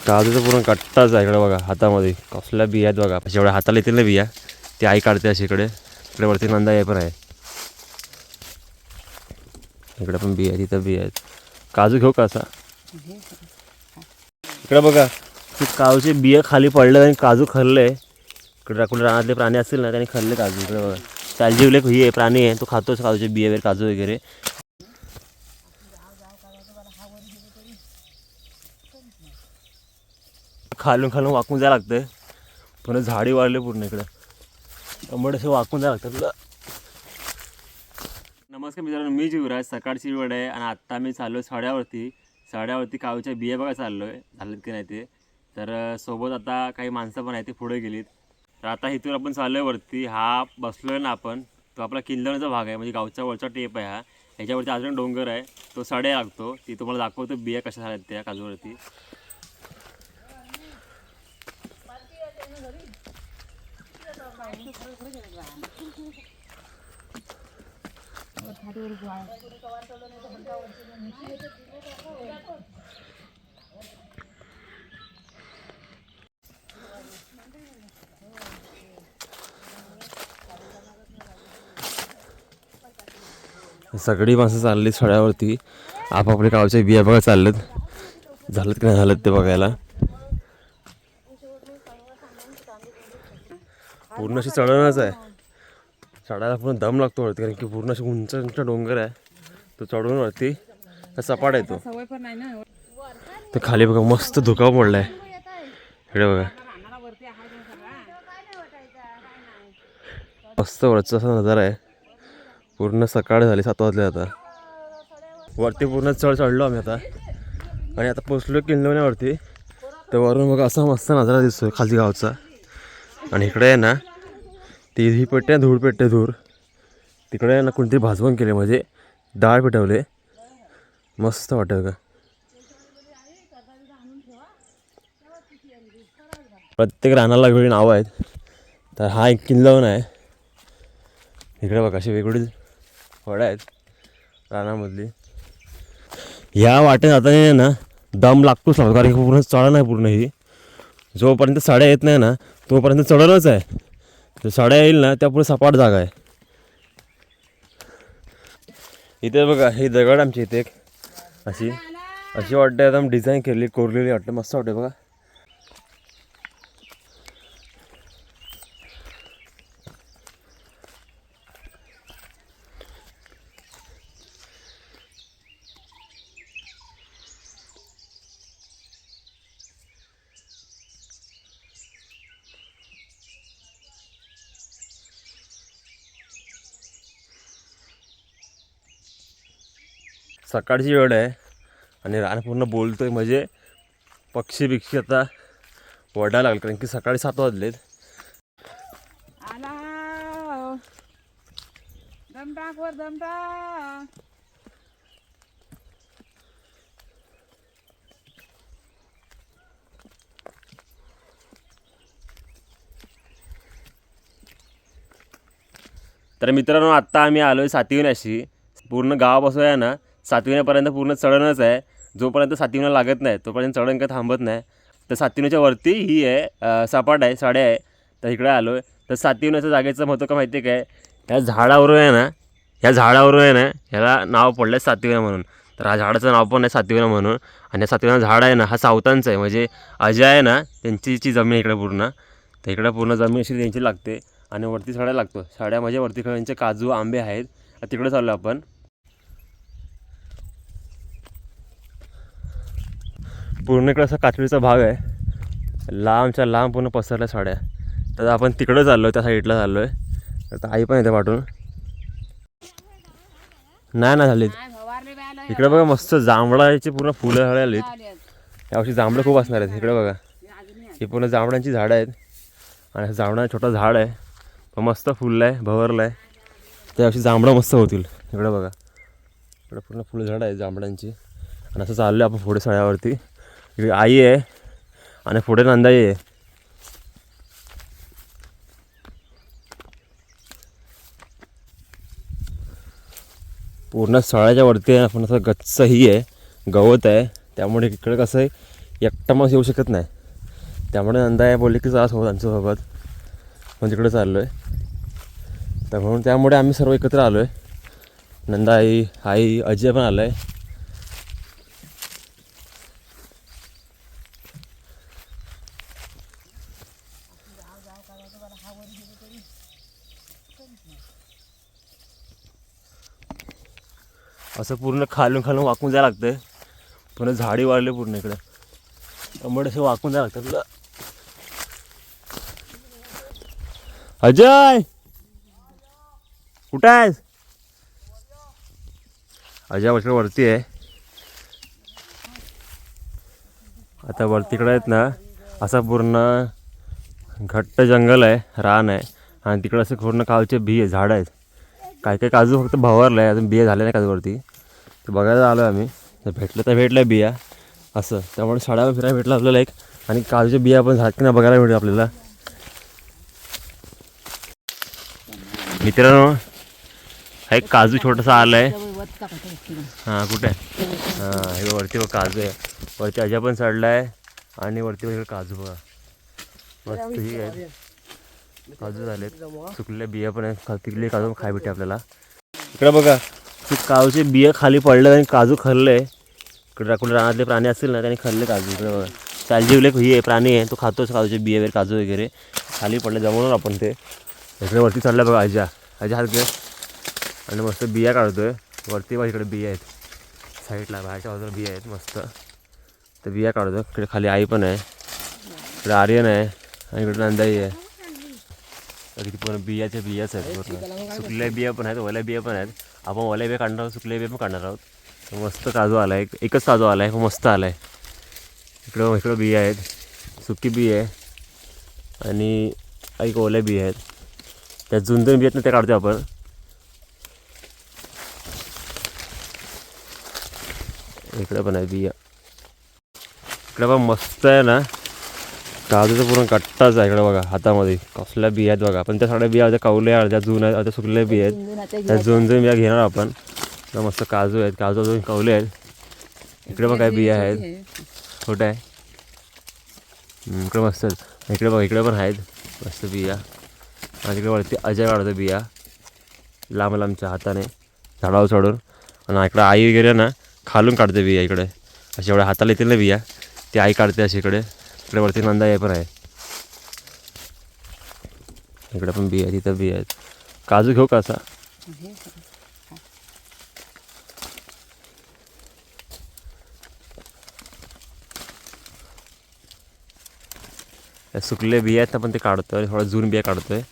काजूचं पूर्ण कट्टाच आहे इकडे बघा हातामध्ये. कसल्या बिया आहेत बघा, जेवढ्या हाताला येतील ना बिया ती आई काढते अशी. इकडे इकडे वरती नंदा आहे पण आहे, इकडे पण बिया आहेत, तिथं बिया आहेत. काजू घेऊ का असा? इकडे बघा ते काजूचे बिया खाली पडले आणि काजू खाल्ले. इकडे कुठे रानातले प्राणी असतील ना त्यांनी खाल्ले काजू. इकडे बघा चालजीवले ही आहे प्राणी आहे, तो खातोच काजूचे बिया वगैरे काजू वगैरे. खालून खालून वाकून जायला लागतं, पण झाडी वाढले पूर्ण इकडं त्यामुळे असे वाकून जायला लागतं तुला. नमस्कार मित्रांनो, मी युवराज. सकाळची वेळ आहे आणि आत्ता मी चाललो आहे साड्यावरती काजूच्या बिया बघा चाललो आहे, झालेत की नाही ते. तर सोबत आता काही माणसं पण आहेत, ते पुढे गेलीत. तर आता इथून आपण चाललो आहे वरती. हा बसलो आहे ना आपण, तो आपला किल्लवण्याचा भाग आहे, म्हणजे गावचा वरचा टेप आहे हा. ह्याच्यावरती अजून डोंगर आहे, तो साड्या लागतो. ती तुम्हाला दाखवतो बिया कशा झाल्यात त्या काजूवरती. सगळी माणसं चालली सड्यावरती, आपापले गावच्या बिया बघा चाललेत, झालं की नाही झालं ते बघायला. पूर्ण अशी चढणच आहे, चढायला पूर्ण दम लागतो वरती, कारण की पूर्ण अशी उंच उंच डोंगर आहे. तो चढून वरती सपाट आहे तो. तर खाली बघा मस्त धुका पडलाय इकडे बघा, मस्त वरचा असा नजारा आहे. पूर्ण सकाळ झाली, 7 वाजले. आता वरती पूर्ण चढलो आम्ही आता, आणि आता पोचलो किल्लवण्यावरती. तर वरून बघा असा मस्त नजारा दिसतोय खाली गावचा. आणि इकडे आहे ना ती ही पेटते, धूळ पेटते, धूर. तिकडे आहे ना कोणतरी भाजवण केले, म्हणजे डाळ पेटवले, मस्त वाटतं का. प्रत्येक रानाला वेगळी नावं आहेत. तर हा एक किल्लवण आहे. इकडे बघा अशी वेगवेगळी फळं आहेत रानामधली. ह्या वाटेत जाताना ना दम लागतोच लागतो, कारण की पूर्ण चढण आहे पूर्ण ही. जोपर्यंत साड्या येत नाही ना तोपर्यंत चढणच आहे. तर साड्या येईल ना त्यापुढे सपाट जागा आहे. इथे बघा ही दगड आमची इथे एक अशी अशी वाटते, एकदम डिझाईन केलेली, कोरलेली वाटते, मस्त वाटते बघा. सकाळची वेळ आहे आणि रान पूर्ण बोलतोय, म्हणजे पक्षी बिक्षी आता वडायला लागले, कारण की सकाळी 7 वाजलेत. तर मित्रांनो आत्ता आम्ही आलो आहे सातविण्याशी. पूर्ण गावापासून आहे ना सातविण्यापर्यंत पूर्ण चढणच आहे. जोपर्यंत सातविणा लागत नाही तोपर्यंत चढण काय थांबत नाही. तर सातविण्याच्या वरती ही आहे सपाट आहे, साड्या आहे. तर इकडे आलो आहे. तर सातविण्याच्या जागेचं महत्त्व का माहिती आहे काय, ह्या झाडावरून आहे ना, ह्या झाडावरून आहे ना ह्याला नाव पडलं आहे सातविणा म्हणून. तर हा झाडाचं नाव पण आहे सातविणा म्हणून. आणि या सातविणा झाड आहे ना हा सावतांचं आहे, म्हणजे अजय आहे ना त्यांची जमीन इकडे पूर्ण. तर इकडे पूर्ण जमीन अशी त्यांची लागते आणि वरती साड्या लागतो. साड्या म्हणजे वरती त्यांचे काजू आंबे आहेत. तिकडे चाललो आपण. पूर्ण इकडे असा काचवीचा भाग आहे, लांबच्या लांब पूर्ण पसरल्या साड्या. तर आपण तिकडे चाललो आहे, त्या साईडला चाललो आहे. तर आई पण येते पाठवून. नाही ना झालीत. इकडे बघा मस्त जांभळाची पूर्ण फुलं झाडे आलीत. यावर्षी जांभळं खूप असणार आहेत. इकडे बघा ही पूर्ण जांभळांची झाडं आहेत आणि जांभळा छोटं झाड आहे, पण मस्त फुललं आहे, भवरलं आहे. त्यावर्षी जांभळं मस्त होतील. इकडे बघा इकडे पूर्ण फुलं झाडं आहेत जांभळांची. आणि असं चाललं आपण पुढे सड्यावरती. इकडे आई आहे आणि पुढे नंदाई आहे. पूर्ण सळ्याच्या वरती आहे, आपण असं गच्च ही आहे, गवत आहे. त्यामुळे इकडे कसं आहे एकटा माणूस येऊ शकत नाही. त्यामुळे नंदा बोलले की जा सोबत आमच्यासोबत, पण तिकडे चाललो आहे. तर म्हणून त्यामुळे आम्ही सर्व एकत्र आलो आहे. नंदा आई अजय पण आलं आहे. असं पूर्ण खालून वाकून जायला लागतं. पुन्हा झाडी वाढले पूर्ण इकडे, त्यामुळे असं वाकून जायला लागतं. तुला अजय कुठं आहेस? अजय वरती आहे. आता वरतीकडे आहेत ना, असा पूर्ण घट्ट जंगल आहे, रान आहे. आणि तिकडे असं पूर्ण काजूचे बिये झाडं आहेत. काय काय काजू फक्त भवरलं आहे, अजून बिया झाल्या नाही काजूवरती. ते बघायला आलो आम्ही. तर भेटल्या बिया असं. त्यामुळे शाळेला फिरायला भेटलं आपल्याला एक. आणि काजूच्या बिया पण झाडकीना बघायला भेटलं आपल्याला. मित्रांनो, हा एक काजू छोटासा आला आहे. हां कुठे आहे? हां हे वरती बघ काजू आहे. वरती अजा पण चढला आहे. आणि वरती बघ काजू बघा, मस्त ही आहे. काजू झालेत, सुकलेल्या बिया पण आहेत. पिकले काजू खाय भेटे आपल्याला. इकडे बघा, ते काजूचे बिया खाली पडले आणि काजू खाल्ले. इकडे कुठे रानातले प्राणी असतील ना, त्यांनी खाल्ले काजू. इकडे बघा चालजीवले ही आहे प्राणी आहे, तो खातोच काजूचे बिया वगैरे, काजू वगैरे खाली पडले जमवून आपण ते. इकडे वरती चढला बघा अजा हात घे आणि मस्त बिया काढतोय. वरती बघा इकडे बिया आहेत, साईडला बाहेरच्या बाजूला बिया आहेत मस्त. तर बिया काढतो. इकडे खाली आई पण आहे, इकडे आर्यन आहे आणि इकडे नंदाई आहे. किती पूर्ण बियाच्या बियाच आहेत पूर्ण. सुकलेल्या बिया पण आहेत, ओल्या बिया पण आहेत. आपण ओल्या बिया काढणार आहोत, सुकलेल्या बिया पण काढणार आहोत. मस्त काजू आला आहे, एकच काजू आला आहे, मस्त आला आहे. इकडं बिया आहेत, सुकी बिया आहे आणि एक ओल्या बिया आहेत. त्या जुंदून बियात ना त्या काढतो आपण. इकडे पण आहे बिया. इकडे पण मस्त आहे ना, काजूचं पूर्ण कट्टाच आहे. इकडे बघा हातामध्ये कसल्या बिया आहेत बघा. पण त्या सगळ्या बिया अर्ध्या कवल्या, अर्ध्या जुन आहेत, अर्ध्या सुकलेल्या बिया आहेत. त्या जुन बिया घेणार आपण. मस्त काजू आहेत, काजू अजून कवले आहेत. इकडे पण काय बिया आहेत, छोट्या आहे. इकडे मस्त आहेत. इकडे बघा, इकडे पण आहेत मस्त बिया. आणि इकडे वरती अजय काढतो बिया लांब लांबच्या हाताने झाडावर चढून. आणि इकडे आई वगैरे ना खालून काढते बिया. इकडे अशा एवढ्या हाताला येतील ना बिया, ती आई काढते अशी. इकडे वरती नंदा हे पण आहे. इकडे पण बिया आहेत, तिथं बिया आहेत. काजू घेऊ का असा? सुकले बिया आहेत ना, पण ते काढतोय. थोडा जून बिया काढतोय.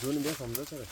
जून बिया समजत नाही.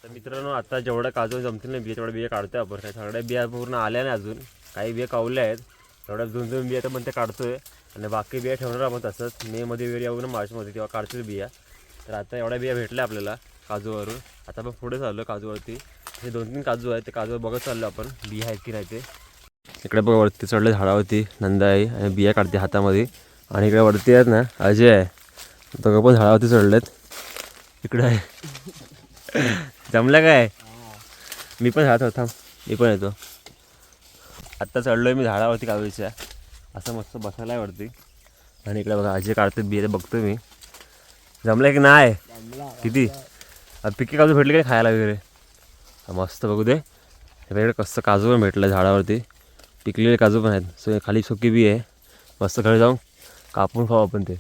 तर मित्रांनो, आता जेवढ्या काजू जमतील ना बिया, तेवढ्या बिया काढतोय आपण. काय सगळ्या बिया पूर्ण आल्या नाही अजून, काही बिया कावल्या आहेत. तेवढ्या दोन बिया तर पण ते काढतोय. आणि बाकी बिया ठेवणार आपण तसंच. मेमध्ये वगैरे येऊ ना, मार्चमध्ये, तेव्हा काढतोय बिया. तर आता एवढ्या बिया भेटल्या आपल्याला काजूवरून. आता आपण पुढे चाललो काजूवरती. हे 2-3 काजू आहेत, ते काजूवर बघत चाललो आपण बिया आहेत की नाही ते. इकडे बघ वरती चढले झाडावरती नंदा आहे आणि बिया काढते हातामध्ये. आणि इकडे वरती आहेत ना अजय आहे, दोघं पण झाडावरती चढलेत. इकडे आहे जमलं काय? मी पण झाडात होता, मी पण येतो. आत्ता चढलो आहे मी झाडावरती काजूच्या. असं मस्त बसायला आहे वरती. आणि इकडे बघा आजी काढते बिया बघतो मी. जमलं की नाही? किती पिके काजू भेटले काय खायला वगैरे? मस्त बघू दे. हे कसं काजू पण भेटलं झाडावरती. पिकलेले काजू पण आहेत. सो खाली सुकी बी आहे. मस्त घरी जाऊन कापून खाऊ आपण ते.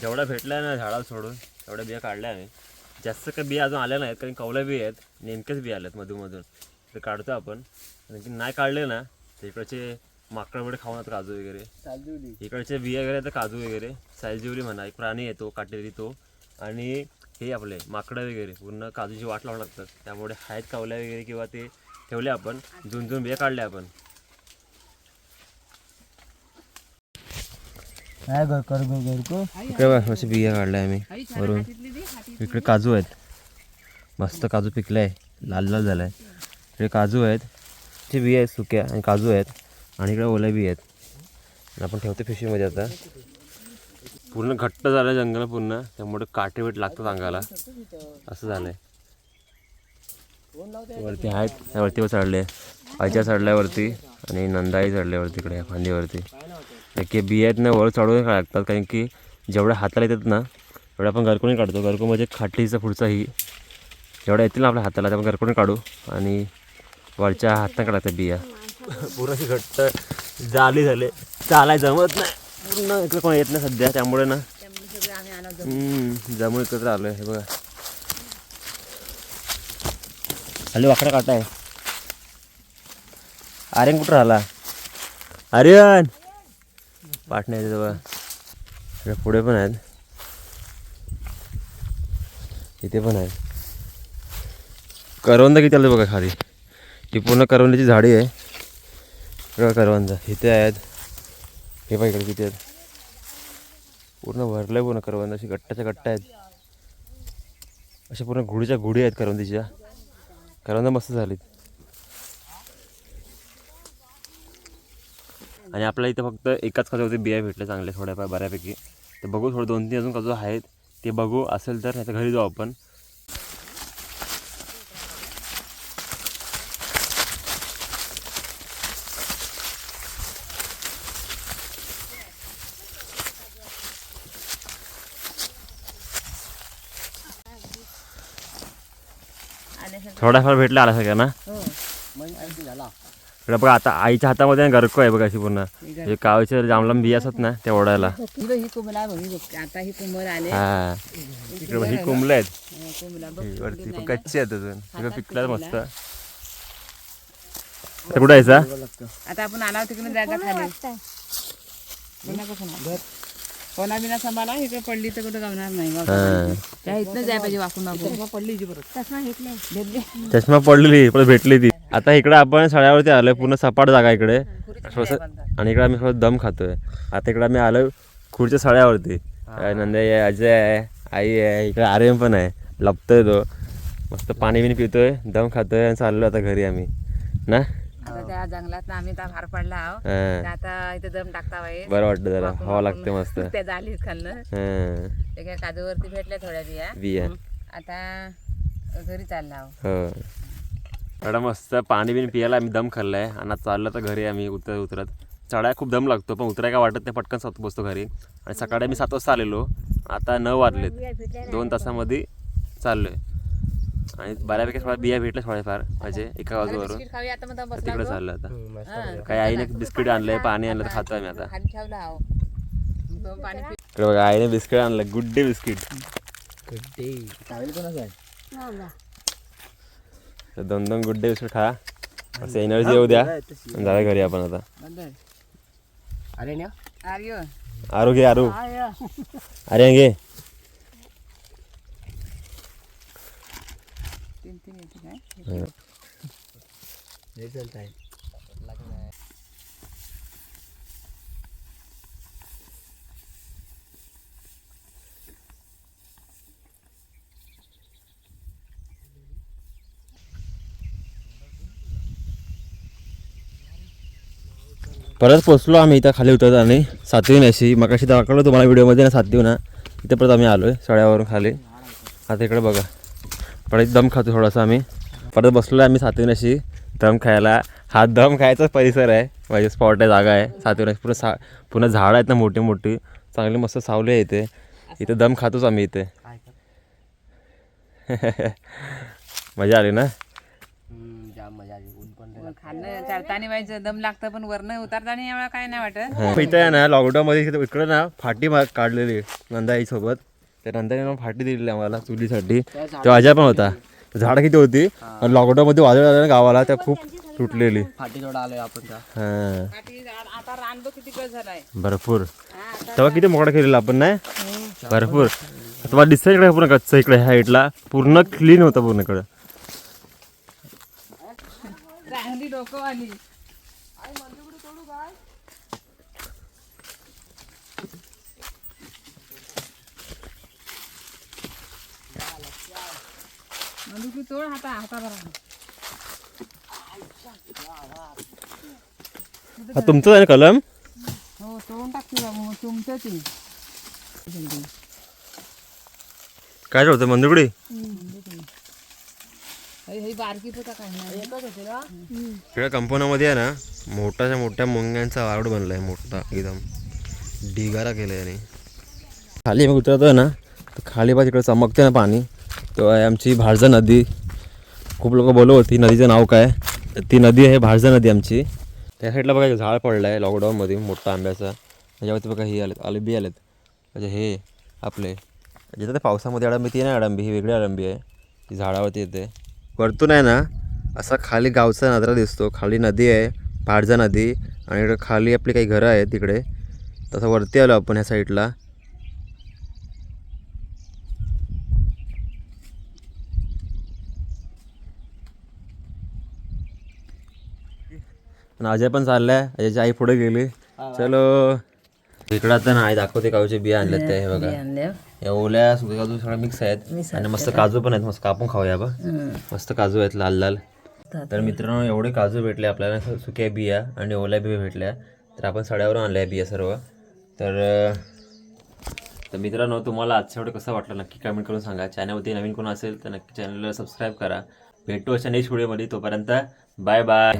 जेवढा भेटला ना झाडाला सोडून तेवढ्या बिया काढल्या आम्ही. जास्त काही बिया अजून आल्या नाहीत कारण कवल्या बिया आहेत. नेमकेच बिया आल्यात मधून ते काढतो आपण. आणखी नाही काढले ना तर इकडचे माकड वगैरे खाऊन येतात काजू वगैरे. इकडचे बिया वगैरे तर काजू वगैरे. सायजिवली म्हणा एक प्राणी येतो काटेरी तो. आणि हे आपले माकडं वगैरे पूर्ण काजूची वाट लावून लागतात. त्यामुळे आहेत कवल्या वगैरे किंवा ते ठेवले आपण. जुन बिया काढल्या आपण. इकडे बघ अशी बिया काढल्या आम्ही वरून. इकडे काजू आहेत. मस्त काजू पिकले आहे. लाल लाल झाला आहे. इकडे काजू आहेत. ते बिया आहेत सुक्या आणि काजू आहेत. आणि इकडे ओल्या बिया आहेत. आपण ठेवतो पिशवीमध्ये. आता पूर्ण घट्ट झालं जंगल पूर्ण. त्यामुळे काटे वेट लागतात अंगाला. असं झालं आहे. वरती आहेत. वरती चढले. आईच्या चढल्यावरती आणि नंदाई चढल्यावरती इकडे फांदीवरती. की बिया आहेत ना वर चढवून लागतात कारण की जेवढ्या हाताला येतात ना तेवढ्या आपण गरकुणी काढतो. गरकू म्हणजे खाटीचा पुढचा ही जेवढ्या येतील ना आपल्या हाताला त्या आपण गरकुणी काढू आणि वरच्या हाताने काढतात बिया. पुराशी घट्ट जाली झाले. चालाय जमत नाही पूर्ण. इकडे कोण येत नाही सध्या त्यामुळे ना जमून एकत्र आलो आहे. हे बघा खाली वाकडा काटा आहे. आर्यन कुठं राहिला? आर्यन पाठ नाही येते बघा. पुढे पण आहेत. इथे पण आहेत. करवंद किती आलं बघा खाली. ही पूर्ण करवंदाची झाडी आहे. बघा करवंद इथे आहेत. हे बघा इकडे किती आहेत. पूर्ण भरलं आहे पूर्ण करवंद. अशी गट्टाच्या गट्टा आहेत. अशा पूर्ण घुडीच्या घुडी आहेत करवंदीच्या. करवंद मस्त झालीत. आणि आपल्याला इथं फक्त एकाच काजूवरती बिया भेटल्या चांगल्या थोड्याफार बऱ्यापैकी. ते बघू थोडं 2-3 अजून काजू आहेत ते बघू. असेल तर नाही तर घरी जाऊ आपण. थोडाफार भेटला आला सगळ्यांना. इकडे बघा आता आईच्या हातामध्ये गरको आहे बघा अशी पूर्ण. हे काळीचे जांभळम बिया असतात ना त्या ओढायला. आता ही कुंभर आले. हा इकडे ही कुंभलं आहेत वरती पण कच्ची आहेत अजून. इकडे पिकला मस्त. कुठं यायचा आता आपण आला तिकडे जायचा खाली. कोणा बिना सांभाळा इकडे पडली तर कुठं गावणार नाही. त्या इथनं जाय पाहिजे वाकून वाकून. पडली चष्मा पडलेली पण भेटली ती. आता इकडे आपण सड्यावरती आलोय. पूर्ण सपाट जागा इकडे. आणि इकडे आम्ही थोडं दम खातोय. आता इकडे आम्ही आलोय खुर्च्या सड्यावरती. नंदाई आहे, अजय आहे, आई आहे. इकडे आर्यन पण आहे. लपतोय तो. मस्त पाणी बिणी पितोय, दम खातोय आणि चाललो आता घरी आम्ही ना. आता त्या जंगलात आम्ही तर फार पडला आहोत. आता इथे दम टाकता बाहेर. बरं वाटतं जरा. हवा लागते मस्त. त्या झालीच खाल्लं. ते काय काजूवरती भेटल्या थोड्या बिया. आता घरी चालला आहोत. हो एवढा मस्त पाणी बिणी पियाला आम्ही दम खाल्लाय. आणि चाललं तर घरी आम्ही उतरत. चढाय खूप दम लागतो पण उतराय काय वाटत नाही. पटकन स्वतः बसतो घरी. आणि सकाळी आम्ही 7 वाजता आलेलो. आता 9 वाजलेत. 2 तासामध्ये चाललोय. आणि बऱ्यापैकी थोड्या बिया भेटल्या थोड्याफार म्हणजे एका बाजूवरून. तिकडे चाललं आता. काही आईने बिस्किट आणलंय, पाणी आणलं तर खातो आम्ही आता. इकडे बघा आईने बिस्किट आणलं. Good day biscuit. 2 good day biscuit खा. असं एनर्जी येऊ द्या. जाऊया घरी आपण आता. आरू घे आरू. अरे घे काय परत पोचलो आम्ही इथं खाली उतरत आणि सातवीन अशी मग अशी दाखवलं तुम्हाला व्हिडिओमध्ये ना सातवीन इथे परत आम्ही आलो आहे सड्यावरून खाली. आता इकडे बघा परत दम खातो थोडासा आम्ही. परत बसलो आहे आम्ही सातवीन अशी दम खायला. हा दम खायचाच परिसर आहे, माझी स्पॉट आहे, जागा आहे सातवीन अशी. पुन्हा झाडं आहेत ना मोठी मोठी चांगली मस्त सावली आहे इथे. इथे दम खातोच आम्ही इथे. मजा आली ना. खाल्लं चढताना व्हायचं दम लागतं पण वरनं उतरताना एवढा काय नाही वाटत. इथं आहे ना लॉकडाऊनमध्ये इकडं ना फाटी काढलेली नंदाईसोबत. त्या नंदाईने मग फाटी दिलेली आम्हाला चुलीसाठी. तेव्हा अजय पण होता. झाडं किती होती आणि लॉकडाऊनमध्ये वादळ आलं ना गावाला त्या खूप तुटलेली फाटी. जोडा आलोय आपण हां आता रानबो किती कळ झालाय भरपूर. तेव्हा किती मोकळा केलेला आपण नाही भरपूर. तुम्हाला दिसतं इकडे पूर्ण कच्चं इकडे ह्या साईडला पूर्ण क्लीन होतं पूर्ण इकडं. चांगली डोकं आली. मंदुकी तोड हाता भरा. हा तुमचं आहे ना कलम. हो तोडून टाकते बाबू तुमचं ती काय ठेवतं मंदुकडी. बारकी होता काय नाही एकच होते ना. इकडे कंपाऊंडमध्ये आहे ना मोठ्याच्या मोठ्या मुंग्यांचा वारूड बनला आहे मोठा एकदम ढिगारा केला आहे. आणि खाली मग उतरतो ना तर खाली बा तिकडे चमकते ना पाणी. तो आहे आमची भाडजा नदी. खूप लोक बोलत होती नदीचं नाव काय. ती नदी आहे भाडजा नदी आमची. त्या साईडला बघा एक झाड पडलं आहे लॉकडाऊनमध्ये मोठा आंब्याचा. त्याच्यावरती बघा हे आलेत अळंबी आलेत. म्हणजे हे आपले जिथं ते पावसामध्ये अळंबी ती नाही अळंबी ही वेगळी अळंबी आहे. ती झाडावरती येते. वरतून आहे ना असा खाली गावचा नजारा दिसतो. खाली नदी आहे भाडजा नदी आणि इकडे खाली आपली काही घरं आहेत तिकडे. तसं वरती आलो आपण ह्या साईडला. आणि अजय पण चाललाय. अजयची आई पुढे गेली. चलो इकडं आता ना आई दाखवते काजूचे बिया आणल्यात ते हे बघा. या ओल्या सुक्या काजू सगळ्या मिक्स आहेत आणि मस्त काजू पण आहेत. मस्त कापून खाऊया बा. मस्त काजू आहेत लाल लाल. तर मित्रांनो एवढे काजू भेटले आपल्याला सुक्या बिया आणि ओल्या बिया भेटल्या. तर आपण सड्यावरून आणल्या बिया सर्व. तर मित्रांनो तुम्हाला आजच्या व्हिडिओ कसा वाटला नक्की कमेंट करून सांगा. चॅनलवरती नवीन कोण असेल तर नक्की चॅनलला सबस्क्राईब करा. भेटू अशा नेक्स्ट व्हिडिओमध्ये. तोपर्यंत बाय बाय.